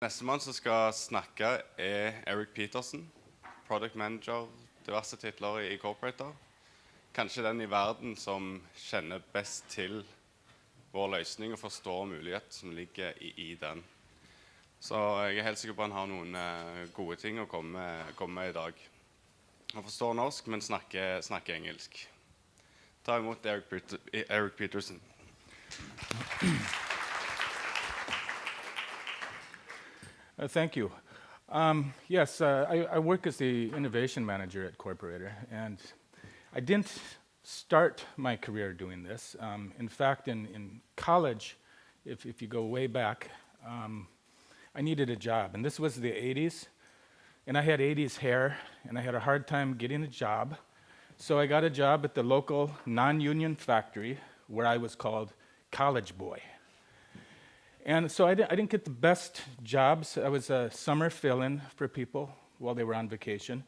Nestemann som skal snakke Eric Peterson, Product Manager, diverse titler i Incorporator. Kanskje den i verden som kjenner best til vår løsning og forstår mulighet som ligger i den. Så jeg helt sikker på at han har noen gode ting å komme med i dag. Han forstår norsk, men snakker engelsk. Ta imot Eric Peterson. Thank you. Yes, I work as the innovation manager at Corporator, and I didn't start my career doing this. In fact, in college, if you go way back, I needed a job, and this was the 80s, and I had 80s hair, and I had a hard time getting a job, so I got a job at the local non-union factory where I was called college boy. And so I didn't get the best jobs. I was a summer fill-in for people while they were on vacation.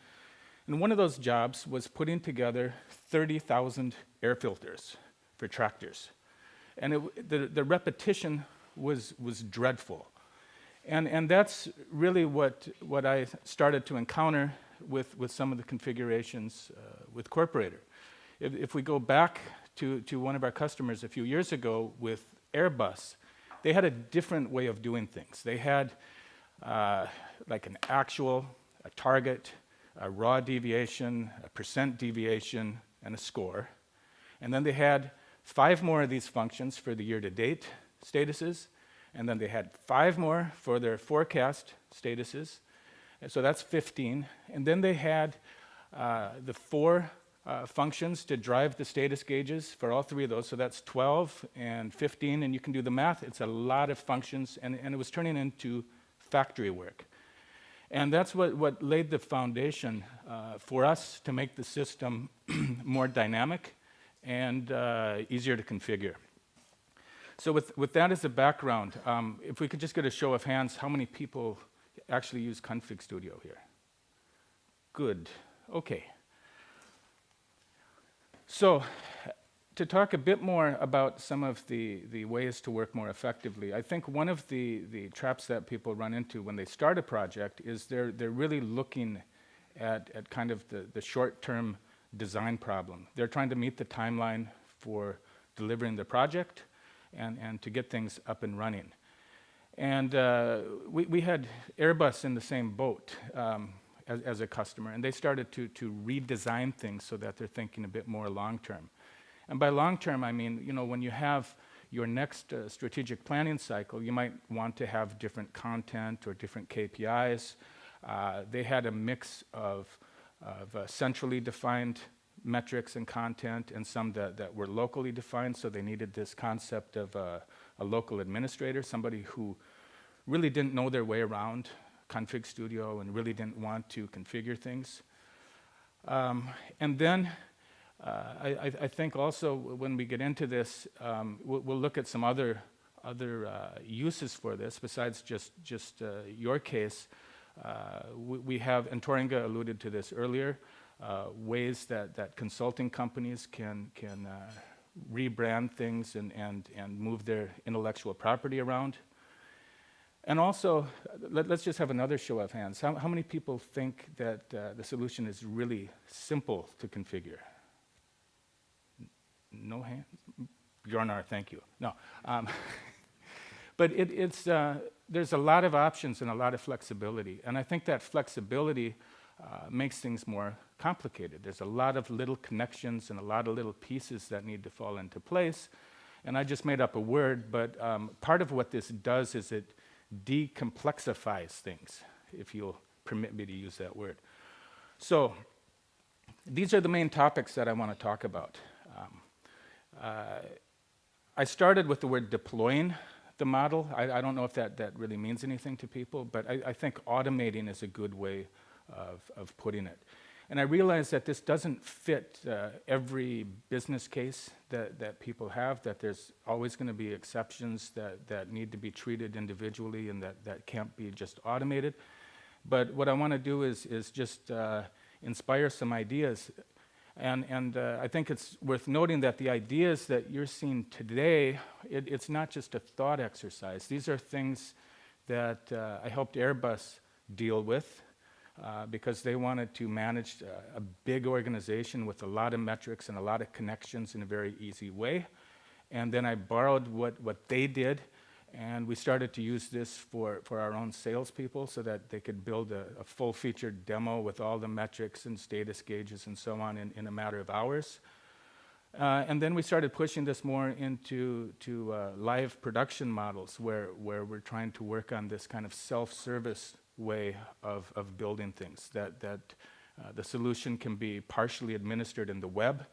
And one of those jobs was putting together 30,000 air filters for tractors. And the repetition was dreadful. And that's really what I started to encounter with some of the configurations with Corporator. If we go back to one of our customers a few years ago with Airbus, they had a different way of doing things. They had like an actual, a target, a raw deviation, a percent deviation, and a score. And then they had 5 more of these functions for the year-to-date statuses, and then they had 5 more for their forecast statuses. And so that's 15. And then they had the 4 functions to drive the status gauges for all 3 of those, so that's 12 and 15, and you can do the math. It's a lot of functions, and it was turning into factory work. And that's what laid the foundation for us to make the system more dynamic and easier to configure. So with that as a background, if we could just get a show of hands, how many people actually use Config Studio here? Good, okay. So, to talk a bit more about some of the ways to work more effectively, I think one of the traps that people run into when they start a project is they're really looking at kind of the short-term design problem. They're trying to meet the timeline for delivering the project and to get things up and running. And we had Airbus in the same boat. As a customer, and they started to redesign things so that they're thinking a bit more long-term. And by long-term, I mean, when you have your next strategic planning cycle, you might want to have different content or different KPIs. They had a mix of centrally defined metrics and content and some that were locally defined, so they needed this concept of a local administrator, somebody who really didn't know their way around Config Studio and really didn't want to configure things. And then I think also when we get into this, we'll look at some other uses for this besides just your case. We have, and Toringa alluded to this earlier, ways that consulting companies can rebrand things and move their intellectual property around. And also, let's just have another show of hands. How many people think that the solution is really simple to configure? No hands? Bjornar, thank you. No. But there's a lot of options and a lot of flexibility. And I think that flexibility makes things more complicated. There's a lot of little connections and a lot of little pieces that need to fall into place. And I just made up a word, but part of what this does is it decomplexifies things, if you'll permit me to use that word. So, these are the main topics that I want to talk about. I started with the word deploying the model. I don't know if that really means anything to people, but I think automating is a good way of putting it. And I realize that this doesn't fit every business case that people have, that there's always going to be exceptions that need to be treated individually and that can't be just automated. But what I want to do is just inspire some ideas. And I think it's worth noting that the ideas that you're seeing today, it's not just a thought exercise. These are things that I helped Airbus deal with because they wanted to manage a big organization with a lot of metrics and a lot of connections in a very easy way. And then I borrowed what they did, and we started to use this for our own salespeople so that they could build a full-featured demo with all the metrics and status gauges and so on in a matter of hours. And then we started pushing this more into live production models where we're trying to work on this kind of self-service way of building things, that the solution can be partially administered in the web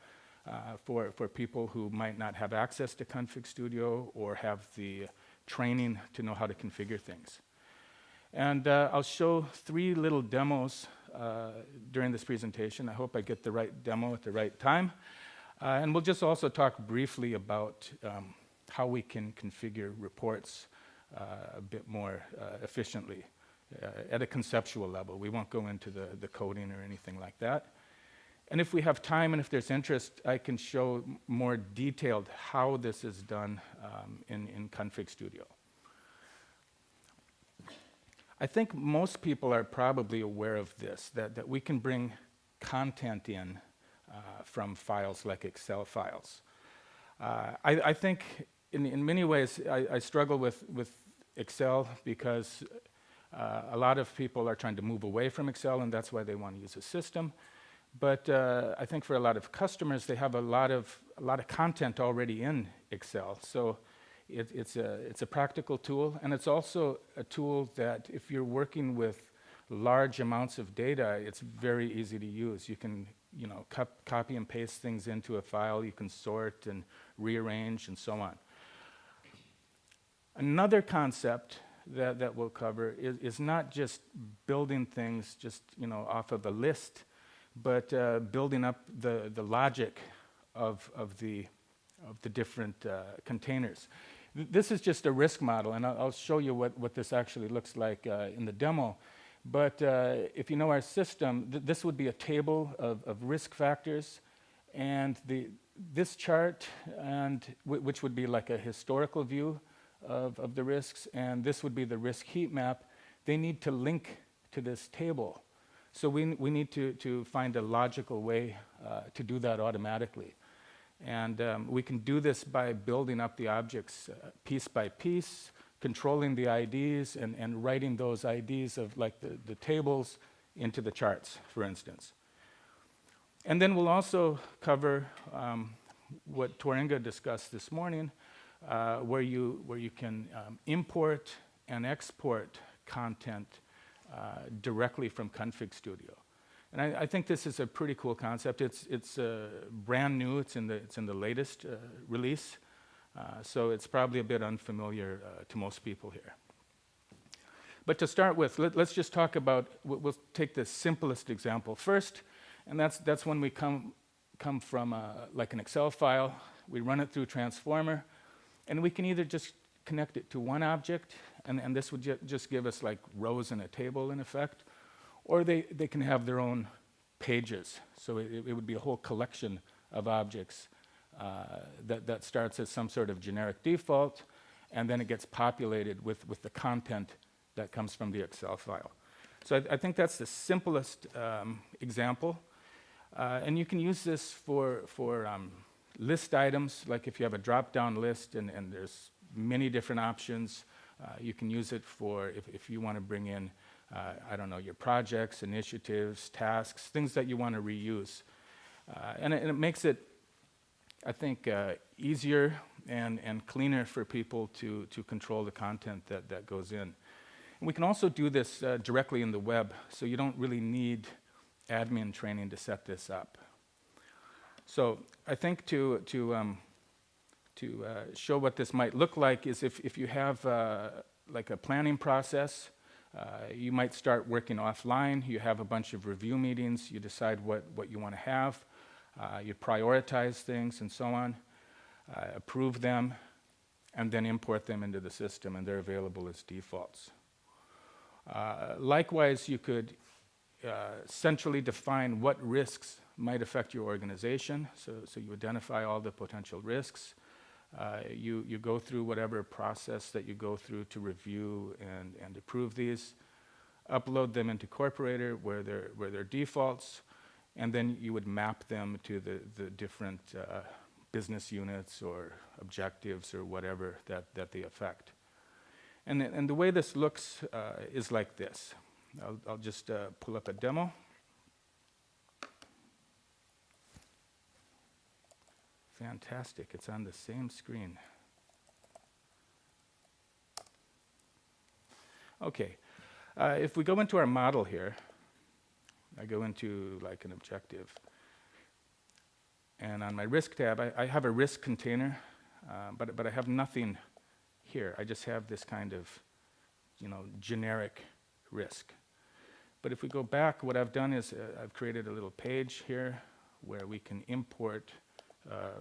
for people who might not have access to Config Studio or have the training to know how to configure things. And I'll show 3 little demos during this presentation. I hope I get the right demo at the right time. And we'll just also talk briefly about how we can configure reports a bit more efficiently at a conceptual level. We won't go into the coding or anything like that. And if we have time and if there's interest, I can show more detailed how this is done in Config Studio. I think most people are probably aware of this, that we can bring content in from files like Excel files. I think in many ways I struggle with Excel because a lot of people are trying to move away from Excel, and that's why they want to use a system. But I think for a lot of customers, they have a lot of content already in Excel. So it's a practical tool, and it's also a tool that if you're working with large amounts of data, it's very easy to use. You can copy and paste things into a file. You can sort and rearrange and so on. Another concept that we'll cover is not just building things just off of a list, but building up the logic of the different containers. This is just a risk model, and I'll show you what this actually looks like in the demo. But if you know our system, this would be a table of risk factors, and this chart, which would be like a historical view of the risks, and this would be the risk heat map. They need to link to this table. So we need to find a logical way to do that automatically. And we can do this by building up the objects piece by piece, controlling the IDs, and writing those IDs of like the tables into the charts, for instance. And then we'll also cover what Tor Inge discussed this morning, where you can import and export content directly from Config Studio. And I think this is a pretty cool concept. It's brand new. It's in the latest release, so it's probably a bit unfamiliar to most people here. But to start with, let's just talk about. We'll take the simplest example first, and that's when we come from like an Excel file. We run it through Transformer, and we can either just connect it to one object, and this would just give us like rows in a table in effect, or they can have their own pages. So it would be a whole collection of objects that starts as some sort of generic default, and then it gets populated with the content that comes from the Excel file. So I think that's the simplest example. And you can use this for list items, like if you have a drop-down list and there's many different options. You can use it for if you want to bring in I don't know, your projects, initiatives, tasks, things that you want to reuse. And it makes it, I think, easier and cleaner for people to control the content that goes in. And we can also do this directly in the web, so you don't really need admin training to set this up. So I think to show what this might look like is if you have like a planning process. You might start working offline. You have a bunch of review meetings. You decide what you want to have. You prioritize things and so on, approve them, and then import them into the system, and they're available as defaults. Likewise, you could centrally define what risks might affect your organization. So you identify all the potential risks. You go through whatever process that you go through to review and approve these, upload them into Corporator where they're defaults, and then you would map them to the different business units or objectives or whatever that they affect. And the way this looks is like this. I'll just pull up a demo. Fantastic, it's on the same screen. Okay, if we go into our model here, I go into like an objective. And on my risk tab, I have a risk container, but I have nothing here. I just have this kind of, generic risk. But if we go back, what I've done is I've created a little page here where we can import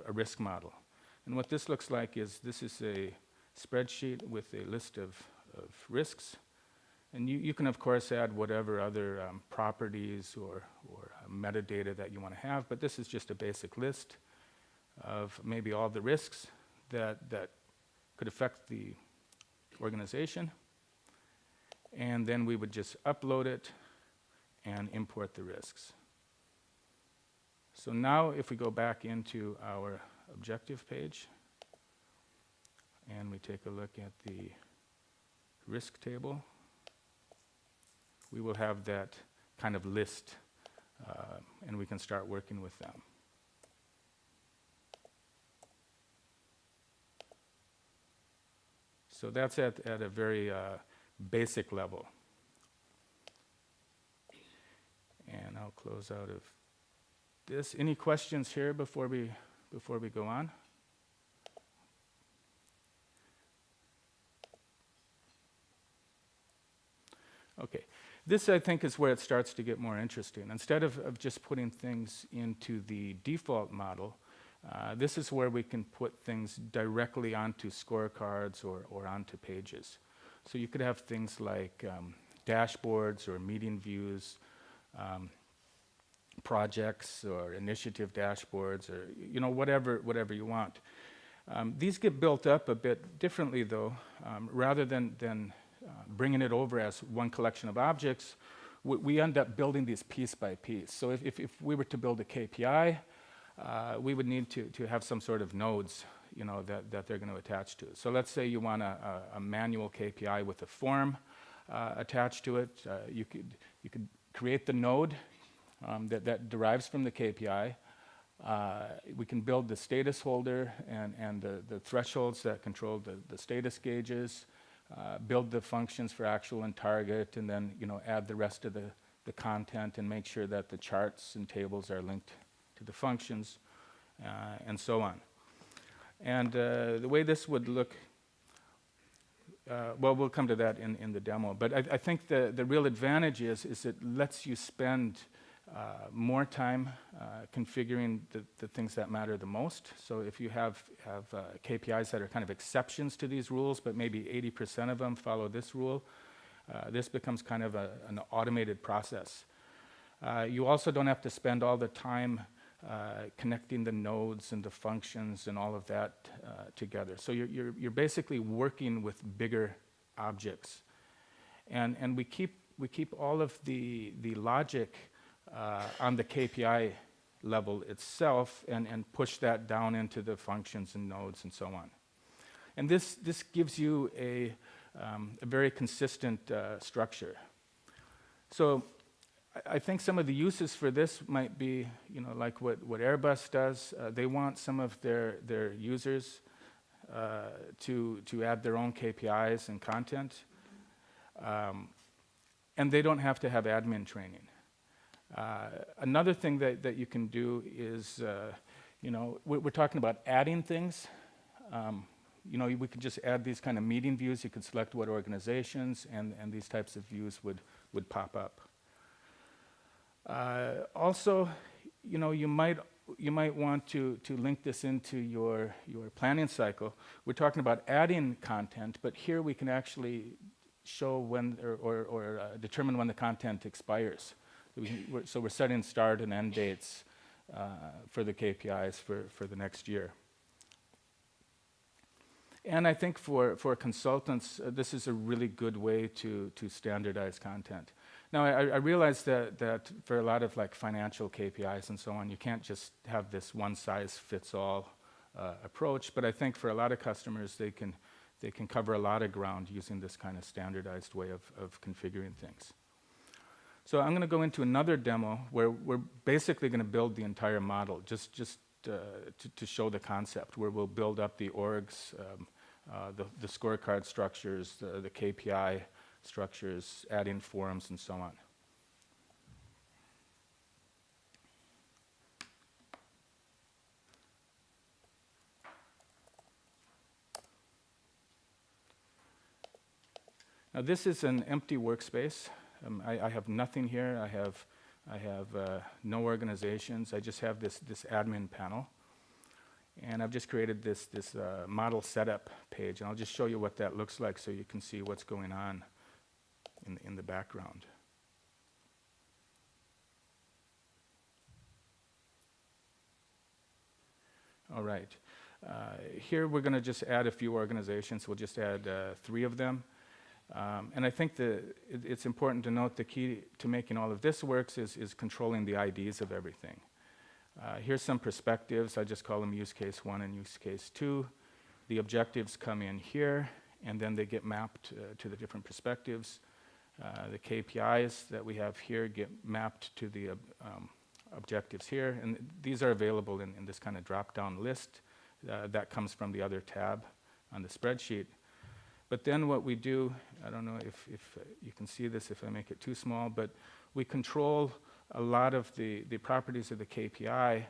a risk model. And what this looks like is this is a spreadsheet with a list of risks. And you can, of course, add whatever other properties or metadata that you want to have, but this is just a basic list of maybe all the risks that could affect the organization. And then we would just upload it and import the risks. So now if we go back into our objective page and we take a look at the risk table, we will have that kind of list and we can start working with them. So that's at a very basic level. And I'll close out of this. Any questions here before we go on? Okay. This, I think, is where it starts to get more interesting. Instead of just putting things into the default model, this is where we can put things directly onto scorecards or onto pages. So you could have things like dashboards or meeting views, projects or initiative dashboards, or whatever you want. These get built up a bit differently, though. Rather than bringing it over as one collection of objects, we end up building these piece by piece. So if we were to build a KPI, we would need to have some sort of nodes, that they're going to attach to. So let's say you want a manual KPI with a form attached to it. You could create the node that derives from the KPI. We can build the status holder and the thresholds that control the status gauges, build the functions for actual and target, and then add the rest of the content and make sure that the charts and tables are linked to the functions, and so on. And the way this would look, well, we'll come to that in the demo. But I think the real advantage is it lets you spend more time configuring the things that matter the most. So if you have KPIs that are kind of exceptions to these rules, but maybe 80% of them follow this rule, this becomes kind of an automated process. You also don't have to spend all the time connecting the nodes and the functions and all of that together. So you're basically working with bigger objects, and we keep all of the logic on the KPI level itself and push that down into the functions and nodes and so on. And this gives you a very consistent structure. So I think some of the uses for this might be, like what Airbus does. They want some of their users to add their own KPIs and content, and they don't have to have admin training. Another thing that you can do is, we're talking about adding things. We could just add these kind of meeting views. You could select what organizations, and these types of views would pop up. Also, you might want to link this into your planning cycle. We're talking about adding content, but here we can actually show when or determine when the content expires. So we're setting start and end dates for the KPIs for the next year. And I think for consultants, this is a really good way to standardize content. Now, I realize that for a lot of like financial KPIs and so on, you can't just have this one-size-fits-all approach, but I think for a lot of customers, they can cover a lot of ground using this kind of standardized way of configuring things. So I'm going to go into another demo where we're basically going to build the entire model, just to show the concept, where we'll build up the orgs, the scorecard structures, the KPI structures, add in forums, and so on. Now this is an empty workspace. I have nothing here. I have no organizations. I just have this admin panel. And I've just created this model setup page, and I'll just show you what that looks like so you can see what's going on in the background. All right. Here we're going to just add a few organizations. We'll just add 3 of them. And I think it's important to note the key to making all of this works is controlling the IDs of everything. Here's some perspectives. I just call them use case 1 and use case 2. The objectives come in here, and then they get mapped to the different perspectives. The KPIs that we have here get mapped to the objectives here, and these are available in this kind of drop-down list that comes from the other tab on the spreadsheet. But then what we do, I don't know if you can see this if I make it too small, but we control a lot of the properties of the KPI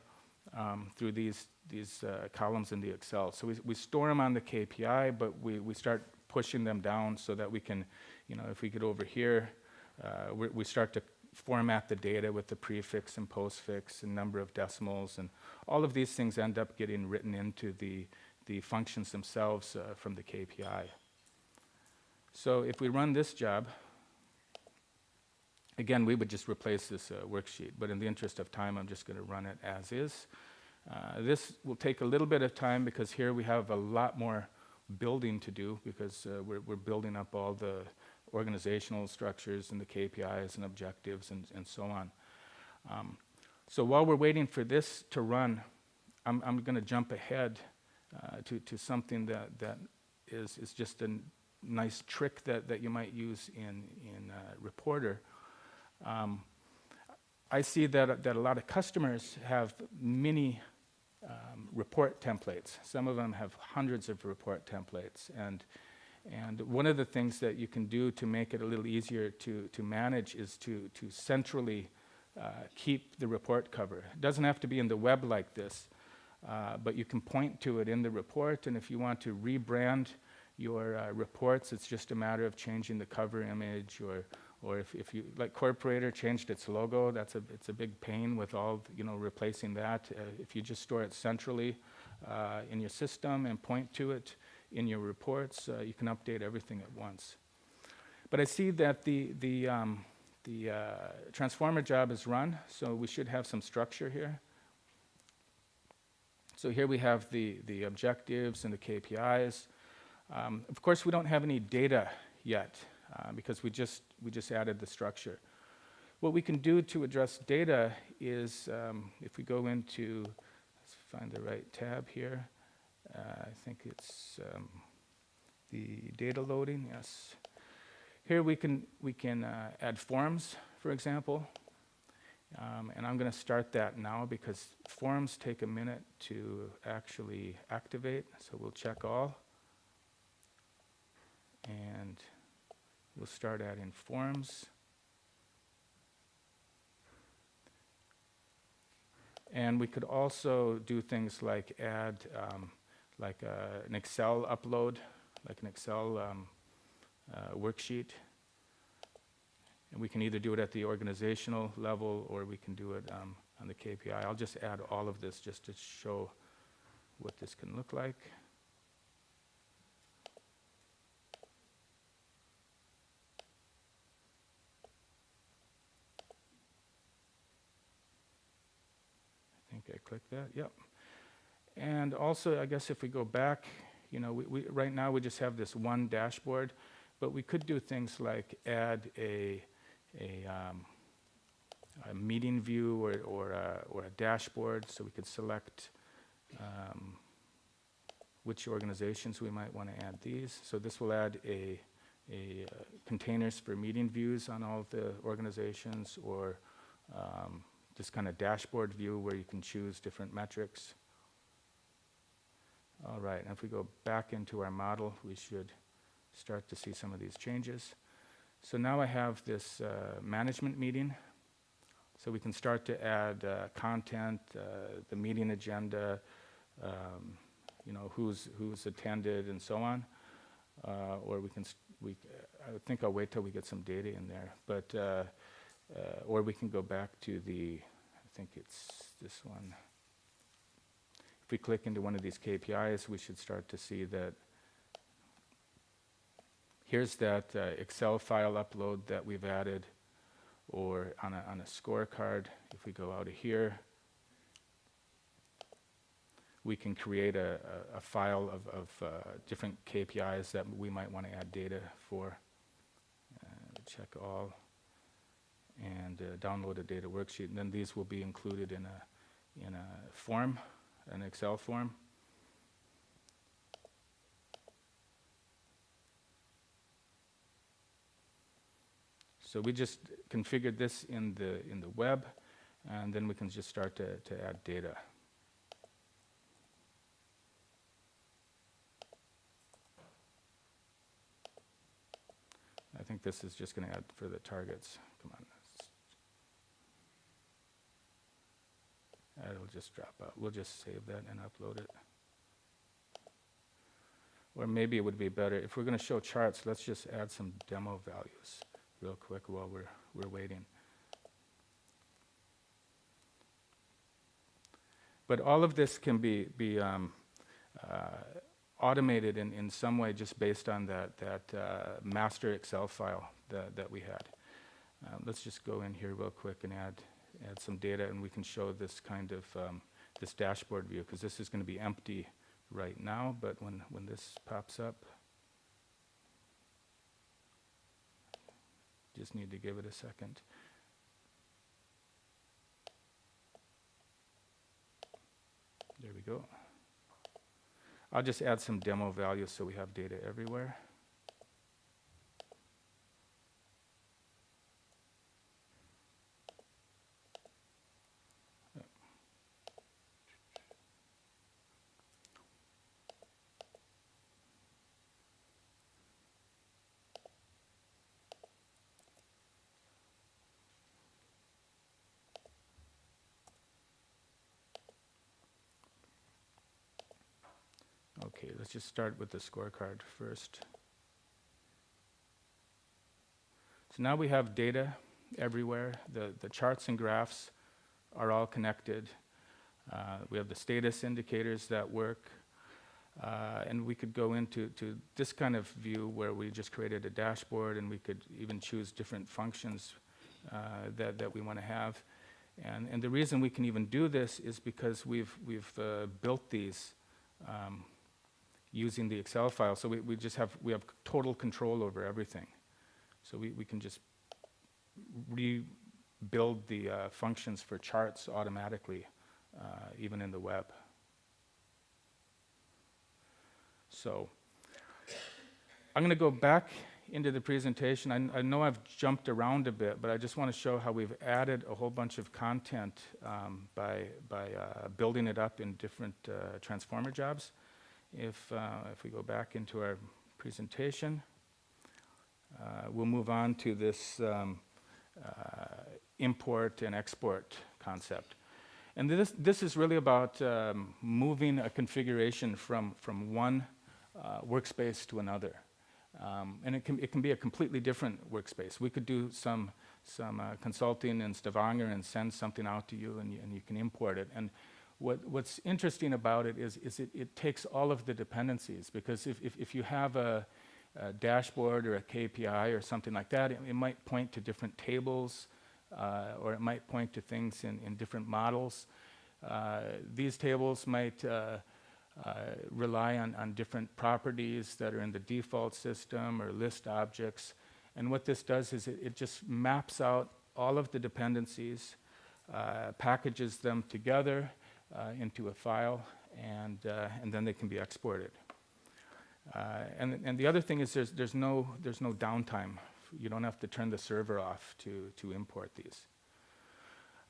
through these columns in the Excel. So we store them on the KPI, but we start pushing them down so that we can, if we get over here, we start to format the data with the prefix and postfix and number of decimals, and all of these things end up getting written into the functions themselves from the KPI. So if we run this job, again, we would just replace this worksheet, but in the interest of time, I'm just going to run it as is. This will take a little bit of time because here we have a lot more building to do because we're building up all the organizational structures and the KPIs and objectives and so on. So while we're waiting for this to run, I'm going to jump ahead to something that is just a nice trick that you might use in Reporter. I see that a lot of customers have many report templates. Some of them have hundreds of report templates, and one of the things that you can do to make it a little easier to manage is to centrally keep the report cover. It doesn't have to be in the web like this, but you can point to it in the report, and if you want to rebrand your reports, it's just a matter of changing the cover image, or if you, like Corporator changed its logo, it's a big pain with all, replacing that. If you just store it centrally in your system and point to it in your reports, you can update everything at once. But I see that the transformer job is run, so we should have some structure here. So here we have the objectives and the KPIs. Of course, we don't have any data yet because we just added the structure. What we can do to address data is if we go into, let's find the right tab here. I think it's the data loading. Yes. Here we can add forms, for example, and I'm going to start that now because forms take a minute to actually activate. So we'll check all. And we'll start adding forms. And we could also do things like add an Excel upload, like an Excel worksheet. And we can either do it at the organizational level or we can do it on the KPI. I'll just add all of this just to show what this can look like. I click that, yep. And also, I guess if we go back right now we just have this one dashboard, but we could do things like add a meeting view or a dashboard, so we could select which organizations we might want to add these. So this will add containers for meeting views on all of the organizations, or this kind of dashboard view where you can choose different metrics. All right, and if we go back into our model, we should start to see some of these changes. So now I have this management meeting. So we can start to add content, the meeting agenda, who's attended, and so on. Or I think I'll wait till we get some data in there. But or we can go back to I think it's this one. If we click into one of these KPIs, we should start to see that here's that Excel file upload that we've added, or on a scorecard. If we go out of here, we can create a file of different KPIs that we might want to add data for. Check all, and download a data worksheet. And then these will be included in a form, an Excel form. So we just configured this in the web, and then we can just start to add data. I think this is just going to add for the targets. Come on. It'll just drop out. We'll just save that and upload it. Or maybe it would be better, if we're going to show charts, let's just add some demo values real quick while we're waiting. But all of this can be automated in some way, just based on that master Excel file that we had. Let's just go in here real quick and add some data, and we can show this kind of this dashboard view, because this is going to be empty right now, but when this pops up, just need to give it a second. There we go. I'll just add some demo values so we have data everywhere. Okay, let's just start with the scorecard first. So now we have data everywhere. The charts and graphs are all connected. We have the status indicators that work. And we could go into this kind of view where we just created a dashboard, and we could even choose different functions that we want to have. And the reason we can even do this is because we've built these using the Excel file. So we have total control over everything. So we can just rebuild the functions for charts automatically, even in the web. So I'm going to go back into the presentation. I know I've jumped around a bit, but I just want to show how we've added a whole bunch of content by building it up in different transformer jobs. If we go back into our presentation, we'll move on to this import and export concept. And this is really about moving a configuration from one workspace to another. And it can be a completely different workspace. We could do some consulting in Stavanger and send something out to you, and you can import it. And what's interesting about it is it takes all of the dependencies, because if you have a dashboard or a KPI or something like that, it might point to different tables, or it might point to things in different models. These tables might rely on different properties that are in the default system or list objects. And what this does is it just maps out all of the dependencies, packages them together into a file, and then they can be exported. And the other thing is there's no downtime. You don't have to turn the server off to import these.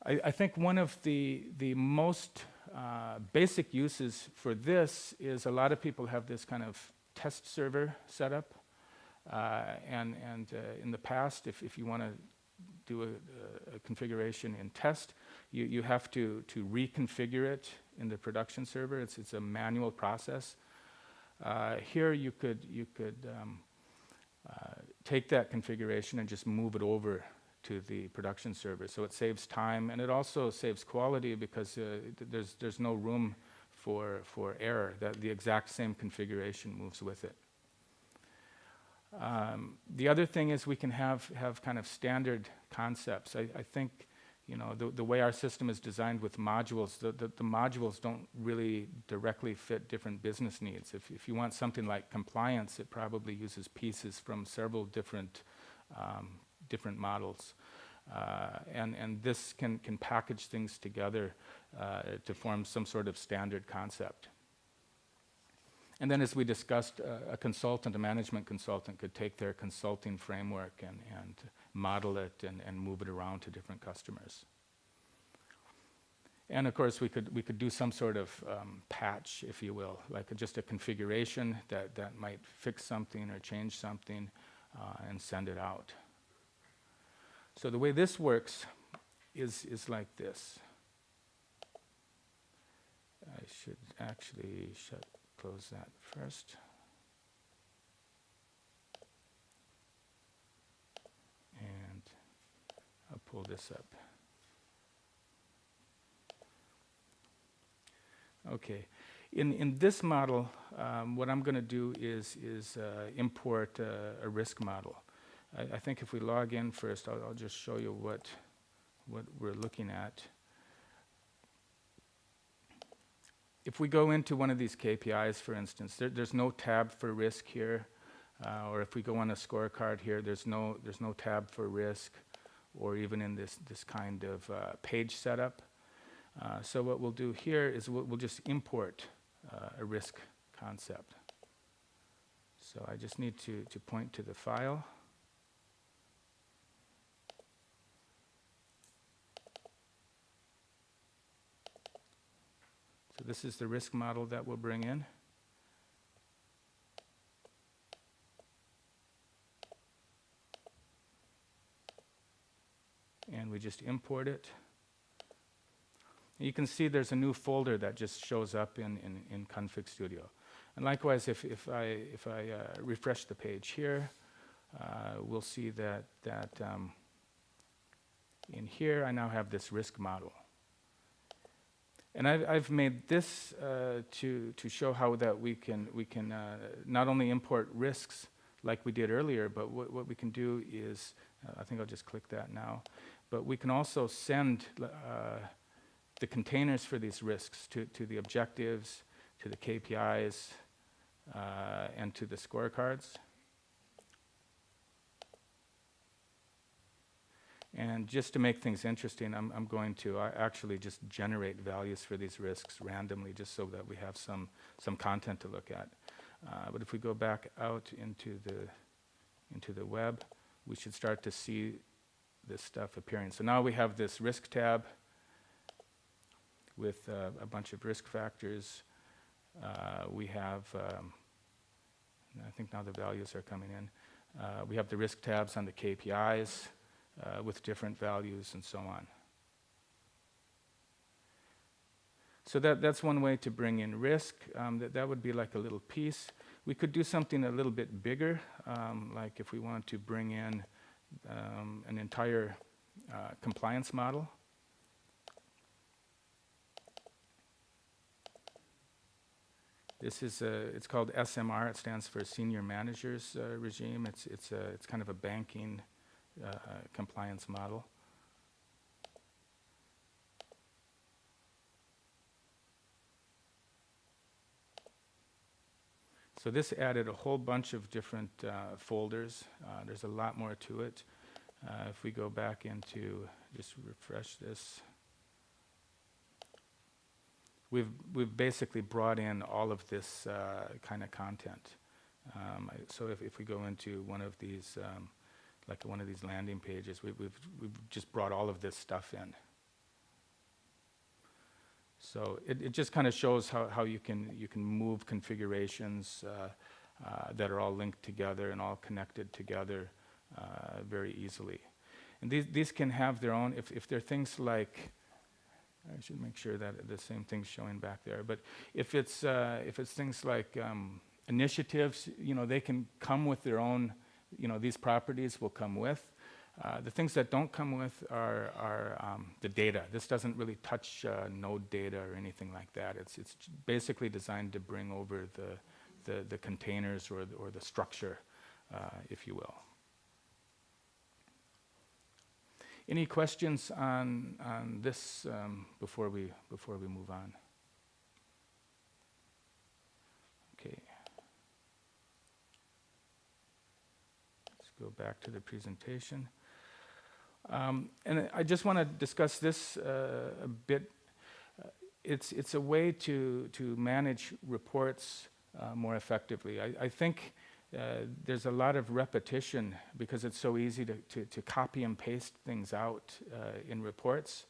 I think one of the most basic uses for this is a lot of people have this kind of test server set up. And in the past, if you want to do a configuration in test, you have to reconfigure it in the production server. It's a manual process. Here you could take that configuration and just move it over to the production server. So it saves time, and it also saves quality because there's no room for error. That the exact same configuration moves with it. The other thing is we can have kind of standard concepts. I think, you know, the way our system is designed with modules, the modules don't really directly fit different business needs. If you want something like compliance, it probably uses pieces from several different models. And this can package things together to form some sort of standard concept. And then, as we discussed, a management consultant could take their consulting framework and model it and move it around to different customers. And of course, we could do some sort of patch, if you will, like just a configuration that might fix something or change something and send it out. So the way this works is like this. I should actually close that first. And I'll pull this up. Okay. In this model, what I'm going to do is import a risk model. I think if we log in first, I'll just show you what we're looking at. If we go into one of these KPIs, for instance, there's no tab for risk here, or if we go on a scorecard here, there's no tab for risk, or even in this kind of page setup. So what we'll do here is we'll just import a risk concept. So I just need to point to the file. So this is the risk model that we'll bring in. And we just import it. And you can see there's a new folder that just shows up in Config Studio. And likewise, if I refresh the page here, we'll see that in here I now have this risk model. And I've made this to show how that we can not only import risks like we did earlier, but what we can do is, I think I'll just click that now, but we can also send the containers for these risks to the objectives, to the KPIs, and to the scorecards. And just to make things interesting, I'm going to actually just generate values for these risks randomly, just so that we have some content to look at. But if we go back out into the web, we should start to see this stuff appearing. So now we have this risk tab with a bunch of risk factors. We have, I think now the values are coming in. We have the risk tabs on the KPIs. With different values and so on. So that's one way to bring in risk. That would be like a little piece. We could do something a little bit bigger, like if we want to bring in an entire compliance model. This is it's called SMR. It stands for Senior Managers Regime. It's kind of a banking compliance model. So this added a whole bunch of different folders. There's a lot more to it. If we go back into, just refresh this, we've basically brought in all of this kind of content. So if we go into one of these, like one of these landing pages, we've just brought all of this stuff in. So it just kind of shows how you can move configurations that are all linked together and all connected together very easily. And these can have their own, if they're things like, I should make sure that the same thing's showing back there. But if it's things like initiatives, they can come with their own. These properties will come with. The things that don't come with are the data. This doesn't really touch node data or anything like that. It's basically designed to bring over the containers or the structure, if you will. Any questions on this before we move on? Okay. Let's go back to the presentation. And I just want to discuss this a bit. It's a way to manage reports more effectively. I think there's a lot of repetition because it's so easy to copy and paste things out in reports.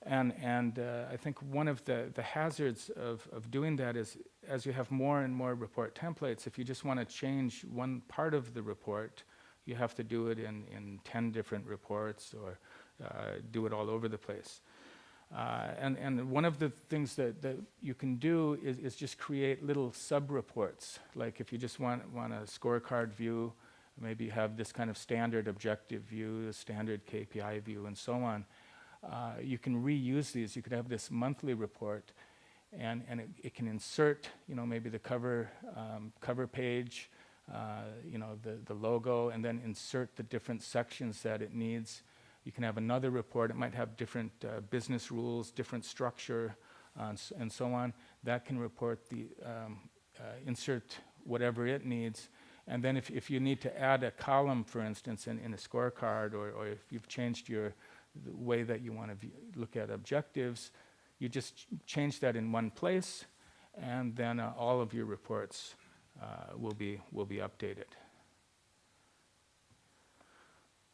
And I think one of the hazards of doing that is, as you have more and more report templates, if you just want to change one part of the report, you have to do it in 10 different reports or do it all over the place. And one of the things that you can do is just create little sub-reports. Like if you just want a scorecard view, maybe you have this kind of standard objective view, a standard KPI view, and so on. You can reuse these. You could have this monthly report, and it can insert, maybe the cover page, the logo, and then insert the different sections that it needs. You can have another report. It might have different business rules, different structure, and so on. That can report insert whatever it needs. And then if you need to add a column, for instance, in a scorecard, or if you've changed the way that you want to look at objectives, you just change that in one place, and then all of your reports will be updated.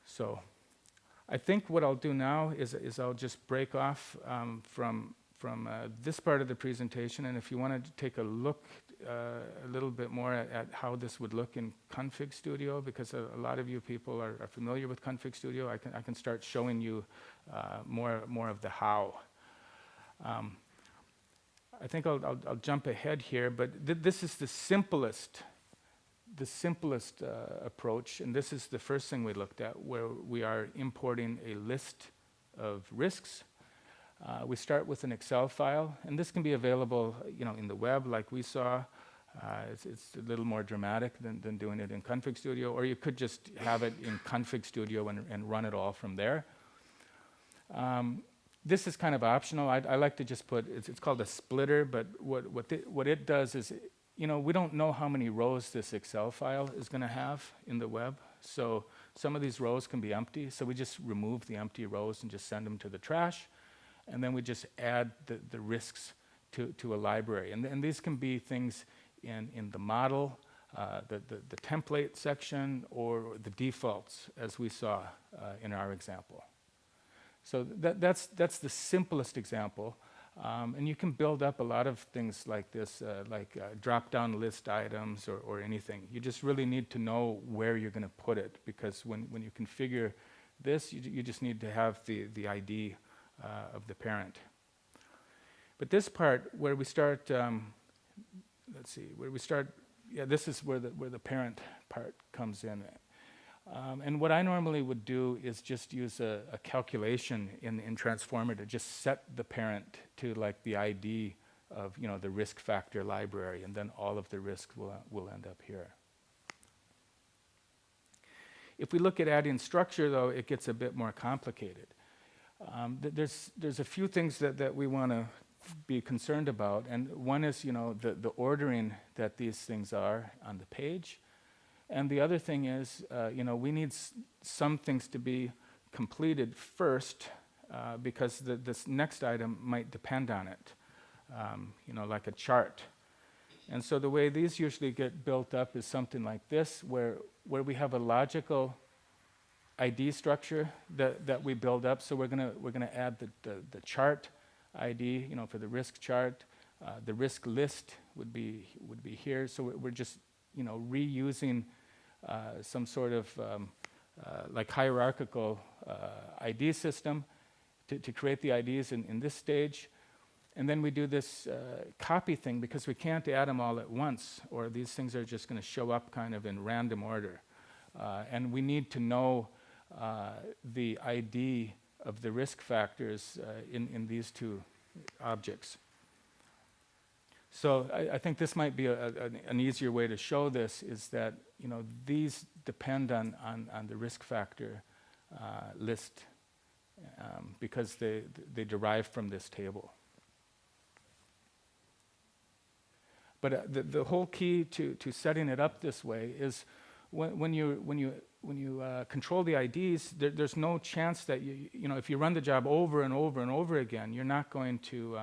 So I think what I'll do now is I'll just break off from this part of the presentation, and if you wanted to take a look a little bit more at how this would look in Config Studio, because a lot of you people are familiar with Config Studio, I can start showing you more of the how. I think I'll jump ahead here, but this is the simplest approach, and this is the first thing we looked at, where we are importing a list of risks. We start with an Excel file, and this can be available, in the web, like we saw. It's a little more dramatic than doing it in Config Studio, or you could just have it in Config Studio and run it all from there. This is kind of optional. I like to just put, it's called a splitter, but what it does is, we don't know how many rows this Excel file is going to have in the web. So some of these rows can be empty. So we just remove the empty rows and just send them to the trash. And then we just add the risks to a library. And these can be things in the model, the template section, or the defaults, as we saw in our example. So that's the simplest example. And you can build up a lot of things like this, like drop-down list items or anything. You just really need to know where you're going to put it, because when you configure this, you just need to have the ID of the parent. But this part, where we start, this is where the parent part comes in. And what I normally would do is just use a calculation in Transformer to just set the parent to like the ID of the risk factor library, and then all of the risks will end up here. If we look at adding structure, though, it gets a bit more complicated. There's a few things that we want to be concerned about. And one is, the ordering that these things are on the page. And the other thing is, we need some things to be completed first because this next item might depend on it, like a chart. And so the way these usually get built up is something like this, where we have a logical ID structure that we build up. So we're gonna add the chart ID, for the risk chart. The risk list would be here. So we're just reusing some sort of like hierarchical ID system to create the IDs in this stage. And then we do this copy thing because we can't add them all at once, or these things are just going to show up kind of in random order. And we need to know the ID of the risk factors in these two objects. So I think this might be an easier way to show this, is that these depend on the risk factor list because they derive from this table. But the whole key to setting it up this way is when you control the IDs, there's no chance that if you run the job over and over and over again, you're not going to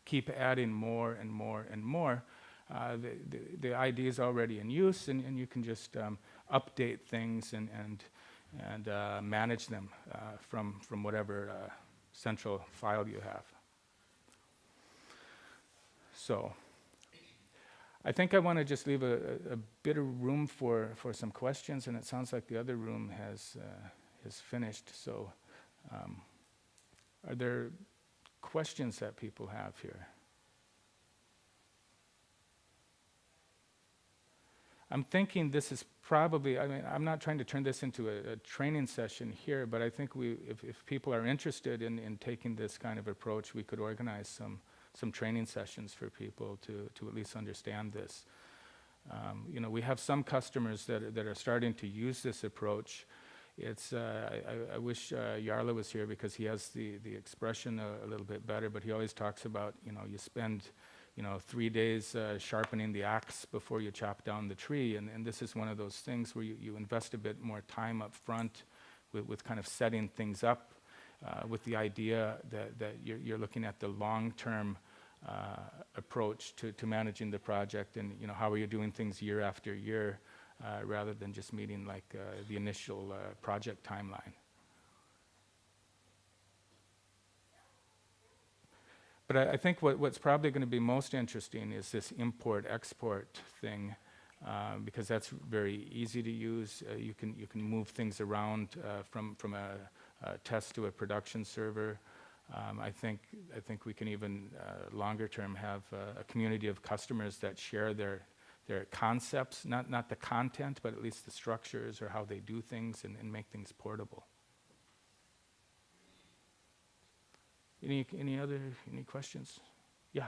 keep adding more and more and more. The ID is already in use, and you can just update things and manage them from whatever central file you have. So I think I want to just leave a bit of room for some questions, and it sounds like the other room has finished. So are there questions that people have here? I'm thinking this is probably, I'm not trying to turn this into a training session here, but I think if people are interested in taking this kind of approach, we could organize some training sessions for people to at least understand this. We have some customers that are starting to use this approach. It's I wish Jarle was here because he has the expression a little bit better, but he always talks about, you spend 3 days sharpening the axe before you chop down the tree, and this is one of those things where you invest a bit more time up front with kind of setting things up with the idea that you're looking at the long-term approach to managing the project, and how are you doing things year after year rather than just meeting like the initial project timeline. But I think what's probably going to be most interesting is this import-export thing, because that's very easy to use. You can move things around from a test to a production server. I think we can even longer term have a community of customers that share their concepts, not the content, but at least the structures or how they do things, and make things portable. Any questions? Yeah.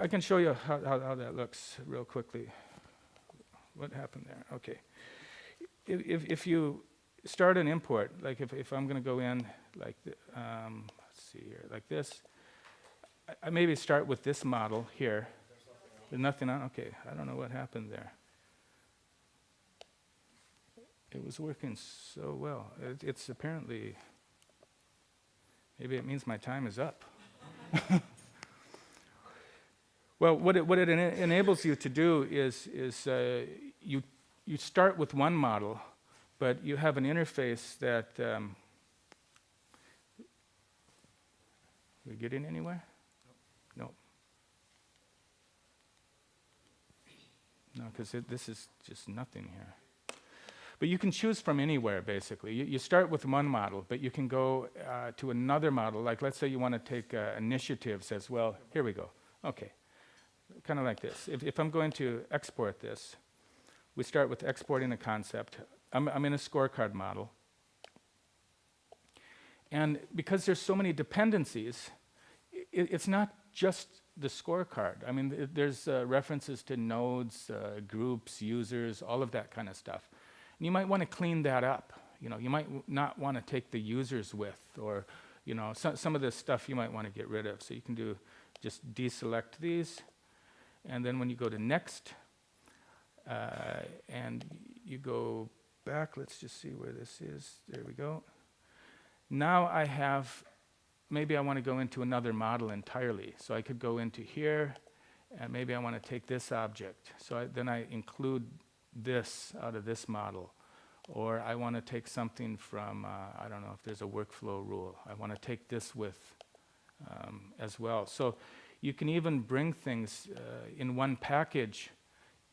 I can show you how that looks real quickly. What happened there? Okay. If you start an import, like if I'm going to go in like, let's see here, like this, I maybe start with this model here. There's nothing on. Okay, I don't know what happened there. It was working so well. It's apparently, maybe it means my time is up. Well, what it enables you to do is you start with one model, but you have an interface that. We getting anywhere? No. No, because this is just nothing here. But you can choose from anywhere, basically. You start with one model, but you can go to another model. Like, let's say you want to take initiatives as well. Here we go. Okay. Kind of like this. If I'm going to export this, we start with exporting a concept. I'm in a scorecard model. And because there's so many dependencies, it's not just the scorecard. I mean, there's references to nodes, groups, users, all of that kind of stuff. And you might want to clean that up. You know, you might not want to take the users with, or you know, some of this stuff you might want to get rid of. So you can do just deselect these, and then when you go to next, and you go back, let's just see where this is. There we go. Now I have, maybe I want to go into another model entirely. So I could go into here, and maybe I want to take this object. So then I include this out of this model. Or I want to take something from, I don't know if there's a workflow rule. I want to take this with as well. So you can even bring things in one package,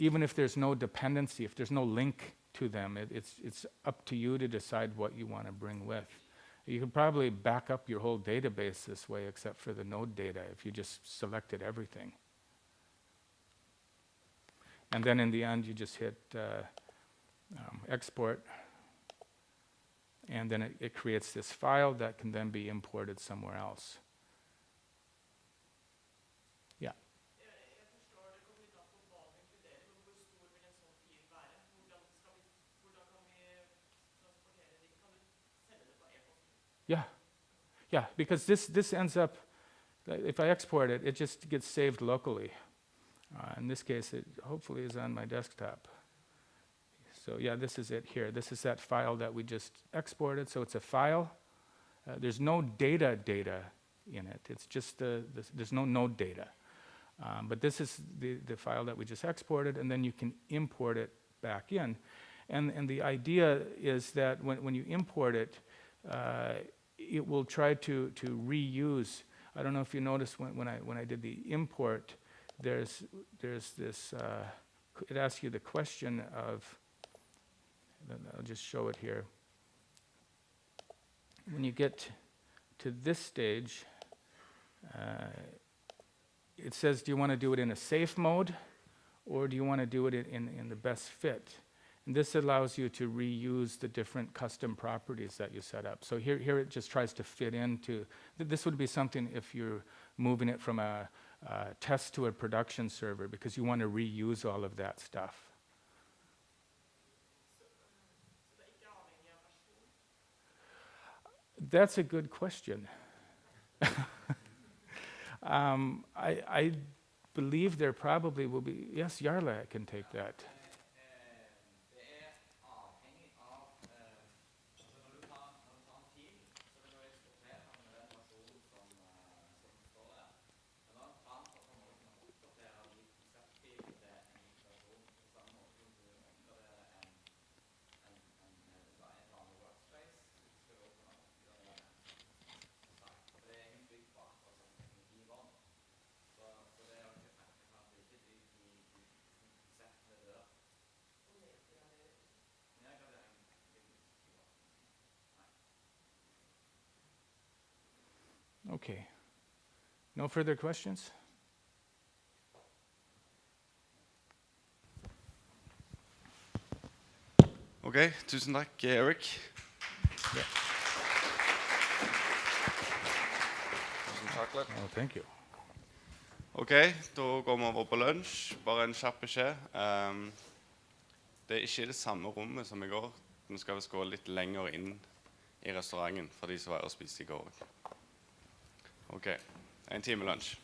even if there's no dependency, if there's no link to them. It's up to you to decide what you want to bring with. You could probably back up your whole database this way, except for the node data, if you just selected everything. And then in the end, you just hit export, and then it creates this file that can then be imported somewhere else. Yeah. Yeah, yeah, because this ends up, if I export it, it just gets saved locally. In this case, it hopefully is on my desktop. So yeah, this is it here. This is that file that we just exported. So it's a file. There's no data in it. It's just there's no node data. But this is the file that we just exported, and then you can import it back in. And the idea is that when you import it, it will try to reuse. I don't know if you noticed when I did the import, there's this. It asks you the question of. I'll just show it here. When you get to this stage, it says, do you want to do it in a safe mode, or do you want to do it in the best fit? And this allows you to reuse the different custom properties that you set up. So here it just tries to fit into, this would be something if you're moving it from a test to a production server, because you want to reuse all of that stuff. That's a good question. I believe there probably will be, yes, Jarle can take that. Okay. No further questions? Ok, tusen takk, Erik. Yeah. Tusen takk, Lett. Oh, thank you. Ok, da går vi over på lunsj. Bare en kjapp beskjed. Det er ikke det samme rommet som i går. Vi skal visst gå litt lenger inn i restauranten for de som var og spiste i går. Ok, en time lunsj.